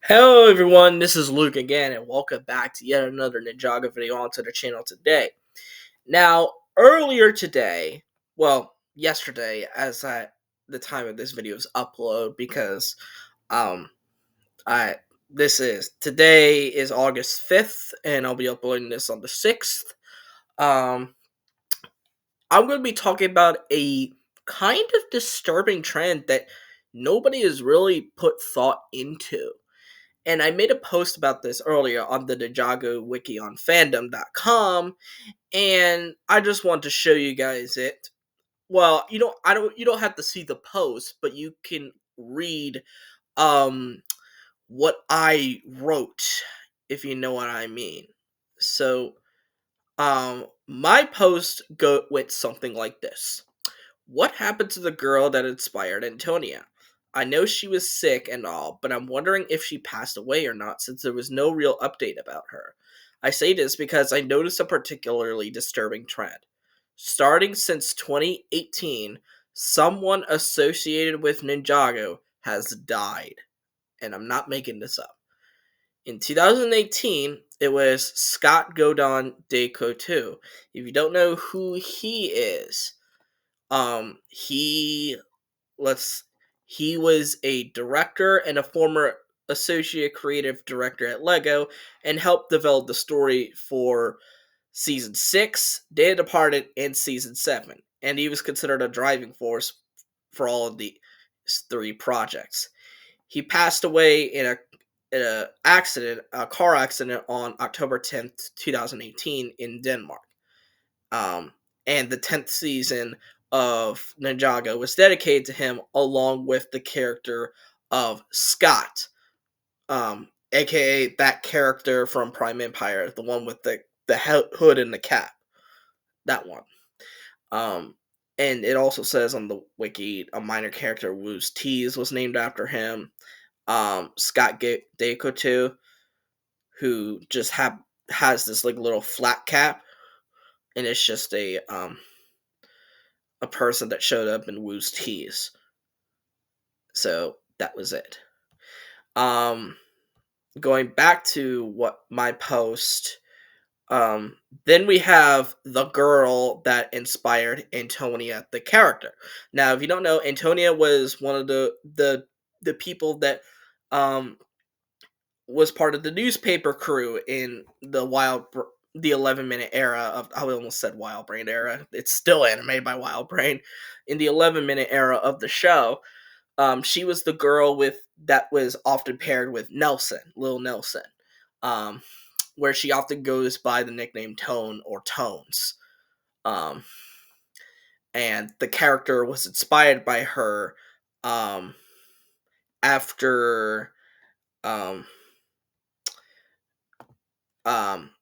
Hello everyone, this is Luke again, and welcome back to yet another Ninjago video onto the channel today. Now, earlier today, yesterday, as at the time of this video's upload, because um, I today is August 5th, and I'll be uploading this on the 6th. Um, I'm going to be talking about a kind of disturbing trend that nobody has really put thought into. And I made a post about this earlier on the Ninjago wiki on fandom.com, and I just want to show you guys it. Well, you don't have to see the post, but you can read um what I wrote, if you know what I mean. So, my post went something like this. What happened to the girl that inspired Antonia? I know she was sick and all, but I'm wondering if she passed away or not since there was no real update about her. I say this because I noticed a particularly disturbing trend. Starting since 2018, someone associated with Ninjago has died. And I'm not making this up. In 2018, it was Scott Godon de Cotu. If you don't know who he is, um, he let's he was a director and a former associate creative director at Lego and helped develop the story for season 6, Day of the Departed, and season 7. And he was considered a driving force for all of the 3 projects. He passed away a car accident on October 10th, 2018 in Denmark. Um, and the 10th season of Ninjago was dedicated to him, along with the character of Scott, aka that character from Prime Empire, the one with the hood and the cap, that one. Um, and it also says on the wiki a minor character, Wu's Tease, was named after him. Scott Decotu, who just has this like little flat cap, and it's just a person that showed up in Wu's Tease. So that was it. Going back to what my post, then we have the girl that inspired Antonia, the character. Now, if you don't know, Antonia was one of the people that was part of the newspaper crew in the 11-minute era of, I almost said Wild Brain era. It's still animated by Wild Brain. In the 11-minute era of the show, she was the girl that was often paired with Nelson, Lil Nelson, um, where she often goes by the nickname Tone or Tones. Um, and the character was inspired by her after um,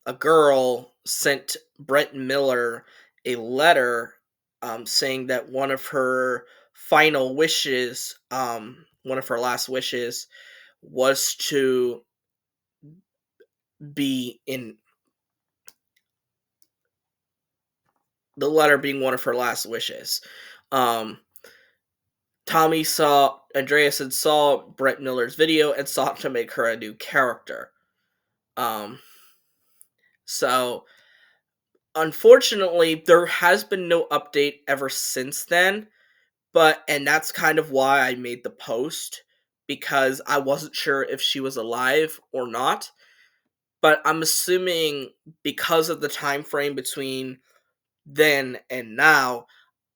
a girl sent Brent Miller a letter saying that one of her final wishes, one of her last wishes, was to be in the letter being one of her last wishes. Um, Andreasen saw Brent Miller's video and sought to make her a new character. Um, so unfortunately, there has been no update ever since then. And that's kind of why I made the post, because I wasn't sure if she was alive or not. But I'm assuming because of the time frame between then and now,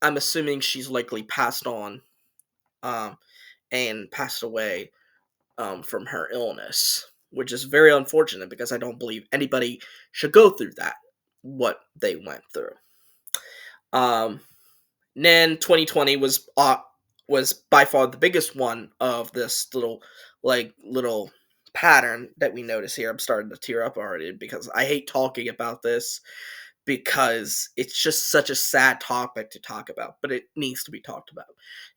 I'm assuming she's likely passed on, um, and passed away, from her illness, which is very unfortunate because I don't believe anybody should go through what they went through. Um, then 2020 was by far the biggest one of this little pattern that we notice here. I'm starting to tear up already because I hate talking about this, because it's just such a sad topic to talk about, but it needs to be talked about.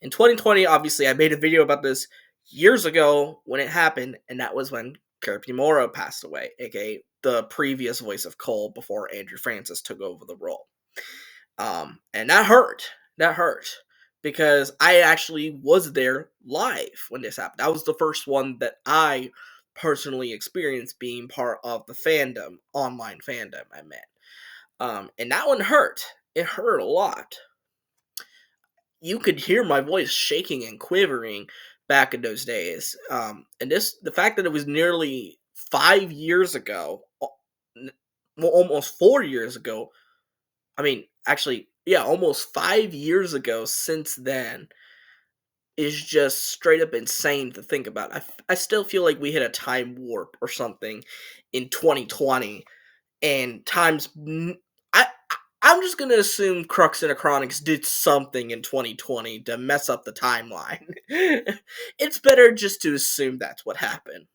In 2020, obviously, I made a video about this years ago when it happened, and that was when Kirby Moro passed away, aka the previous voice of Cole before Andrew Francis took over the role. And that hurt. That hurt. Because I actually was there live when this happened. That was the first one that I personally experienced being part of the fandom, online fandom, I meant. And that one hurt. It hurt a lot. You could hear my voice shaking and quivering back in those days. And the fact that it was nearly 5 years ago, well, almost 4 years ago. I mean, actually, yeah, almost 5 years ago since then is just straight up insane to think about. I still feel like we hit a time warp or something in 2020, and I I'm just gonna assume Crux and Acronics did something in 2020 to mess up the timeline. It's better just to assume that's what happened.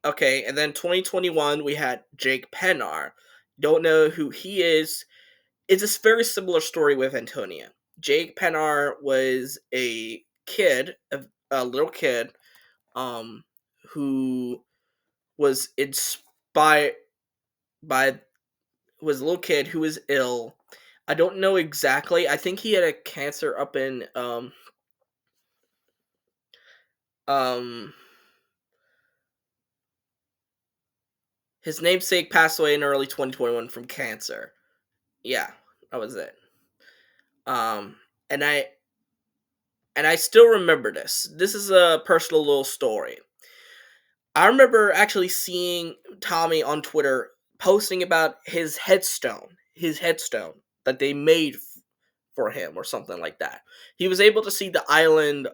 Okay, and then 2021 we had Jake Pennar. Don't know who he is. It's a very similar story with Antonia. Jake Pennar was a kid, a little kid, um, who was inspired by was a little kid who was ill. I don't know exactly. I think he had a cancer up in um his namesake passed away in early 2021 from cancer. Yeah, that was it. Um and I still remember this. This is a personal little story. I remember actually seeing Tommy on Twitter posting about his headstone that they made for him or something like that. He was able to see the island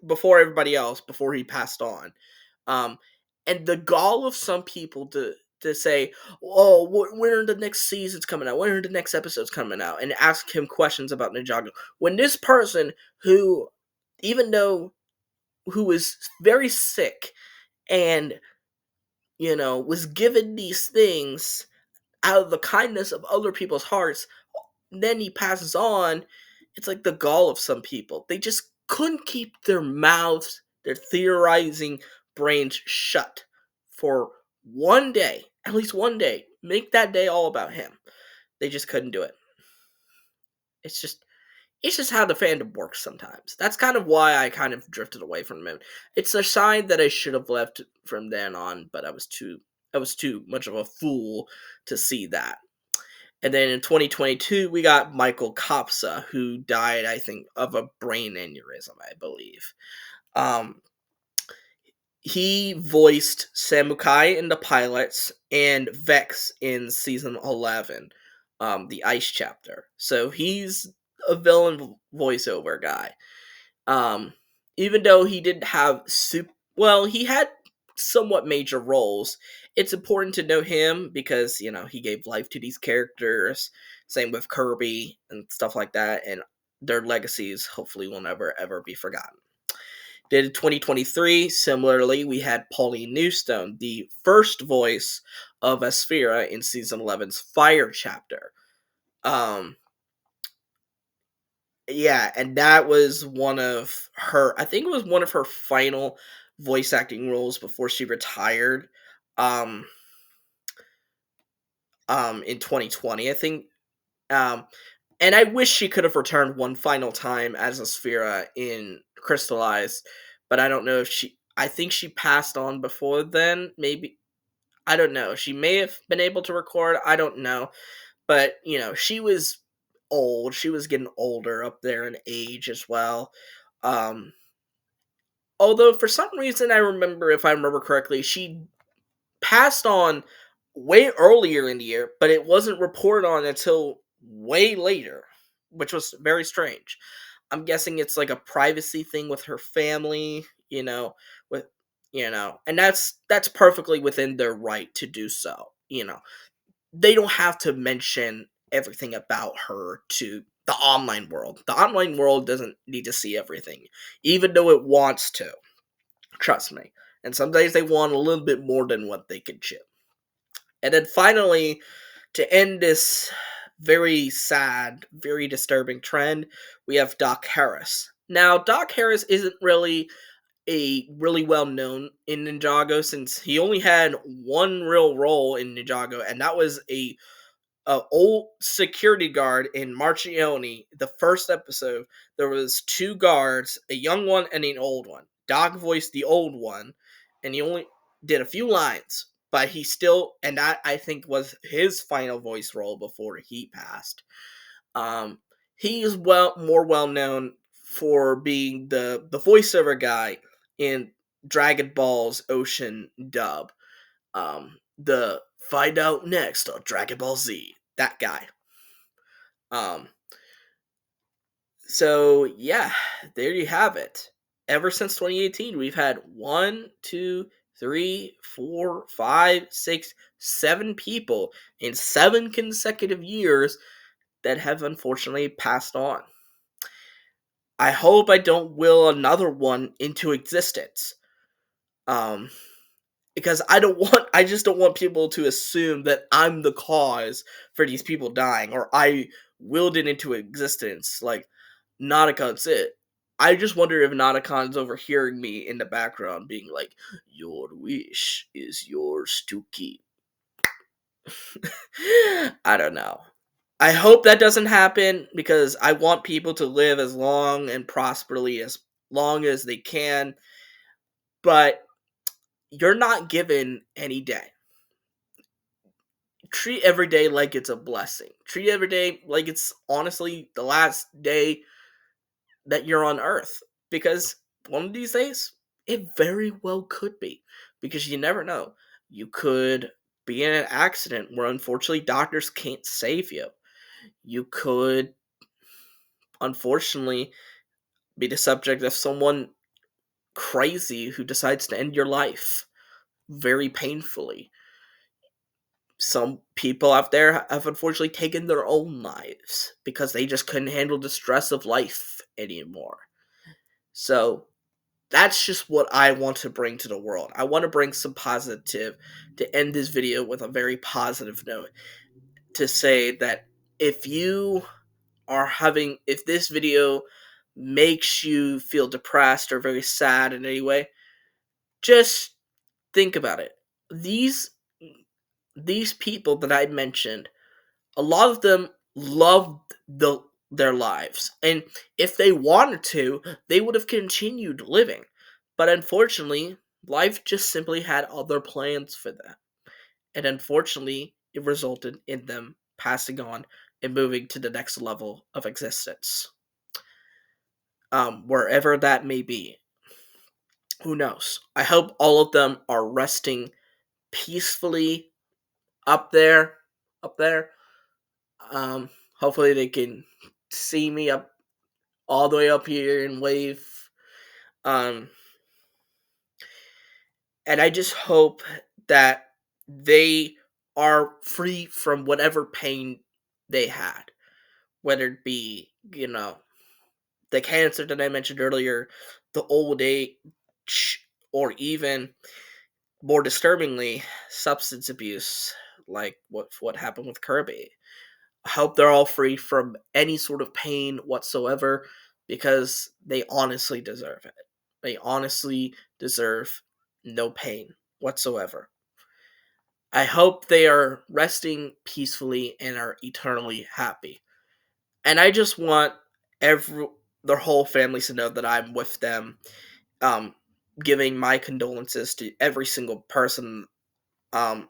before everybody else before he passed on. Um, and the gall of some people to say, "Oh, when are the next seasons coming out? When are the next episodes coming out?" and ask him questions about Ninjago. When this person who, even though who is very sick and was given these things out of the kindness of other people's hearts, then he passes on. It's like the gall of some people. They just couldn't keep their mouths, their theorizing brains shut for one day, at least one day. Make that day all about him. They just couldn't do it. It's just it's just how the fandom works sometimes. That's kind of why I kind of drifted away from him. It's a sign that I should have left from then on, but I was too much of a fool to see that. And then in 2022, we got Michael Kopsa, who died, I think, of a brain aneurysm, I believe. Um, he voiced Samukai in the pilots and Vex in season 11, the Ice chapter. So he's a villain voiceover guy. Um, Even though he didn't have he had somewhat major roles. It's important to know him because he gave life to these characters. Same with Kirby and stuff like that, and their legacies hopefully will never ever be forgotten. Then in 2023, similarly, we had Pauline Newstone, the first voice of Asphira in season 11's Fire chapter. Um, Yeah, and that was one of her I think it was one of her final voice acting roles before she retired um in 2020, I think. Um and I wish she could have returned one final time as a Sphera in Crystallized, but I don't know if I think she passed on before then, maybe. I don't know. She may have been able to record, I don't know. But, she was old. She was getting older up there in age as well. Um Although for some reason if I remember correctly, she passed on way earlier in the year, but it wasn't reported on until way later, which was very strange. I'm guessing it's like a privacy thing with her family, with and that's perfectly within their right to do so. They don't have to mention everything about her to the online world. The online world doesn't need to see everything, even though it wants to. Trust me. And some days they want a little bit more than what they can ship. And then finally, to end this very sad, very disturbing trend, we have Doc Harris. Now, Doc Harris isn't really well known in Ninjago since he only had one real role in Ninjago, and that was a old security guard in Marchione. The first episode, there was two guards, a young one and an old one. Doc voiced the old one, and he only did a few lines, but he still, and that I think was his final voice role before he passed. Um, he is more well known for being the voiceover guy in Dragon Ball's Ocean dub. The find out next on Dragon Ball Z. That guy. Um, so yeah, there you have it. Ever since 2018, we've had one, two, three, four, five, six, 7 people in 7 consecutive years that have unfortunately passed on. I hope I don't will another one into existence. Um, because I just don't want people to assume that I'm the cause for these people dying, or I willed it into existence. Like, Nauticon it. I just wonder if Nauticon's overhearing me in the background being like, "Your wish is yours to keep." I don't know. I hope that doesn't happen because I want people to live as long and prosperly as long as they can, but you're not given any day. Treat every day like it's a blessing. Treat every day like it's honestly the last day that you're on earth, because one of these days it very well could be, because you never know. You could be in an accident where unfortunately doctors can't save you. You could unfortunately be the subject of someone crazy who decides to end your life very painfully. Some people out there have unfortunately taken their own lives because they just couldn't handle the stress of life anymore. So that's just what I want to bring to the world. I want to bring some positive to end this video with a very positive note, to say that if you are having, if this video makes you feel depressed or very sad in any way, just think about it. These people that I mentioned, a lot of them loved their lives, and if they wanted to, they would have continued living. But unfortunately, life just simply had other plans for them, and unfortunately, it resulted in them passing on and moving to the next level of existence, wherever that may be. Who knows? I hope all of them are resting peacefully up there, up there. Hopefully they can see me up all the way up here and wave. Um, and I just hope that they are free from whatever pain they had, whether it be, the cancer that I mentioned earlier, the old age, or even more disturbingly, substance abuse, like what happened with Kirby. I hope they're all free from any sort of pain whatsoever, because they honestly deserve it. They honestly deserve no pain whatsoever. I hope they are resting peacefully and are eternally happy. And I just want every their whole families to know that I'm with them, um, giving my condolences to um,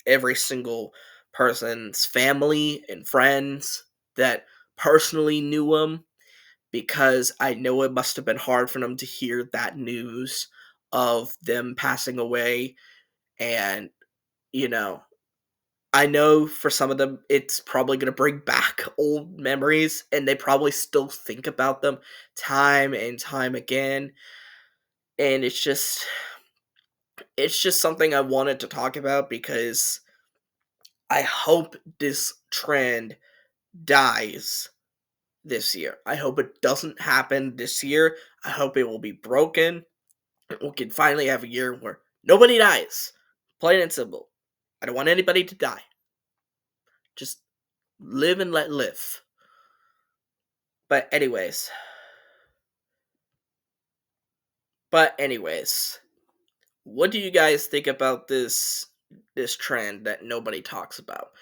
every single person's family and friends that personally knew him, because I know it must have been hard for them to hear that news of them passing away. And, you know, I know for some of them it's probably going to bring back old memories, and they probably still think about them time and time again. And it's just something I wanted to talk about, because I hope this trend dies this year. I hope it doesn't happen this year. I hope it will be broken. We can finally have a year where nobody dies. Plain and simple. I don't want anybody to die. Just live and let live. But anyways. But anyways. What do you guys think about this trend that nobody talks about?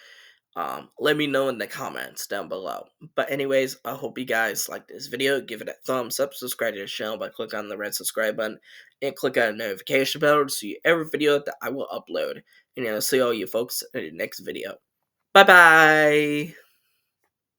Let me know in the comments down below. But anyways, I hope you guys like this video. Give it a thumbs up, subscribe to the channel by clicking on the red subscribe button, and click on the notification bell to see every video that I will upload. And I'll see all you folks in the next video. Bye bye!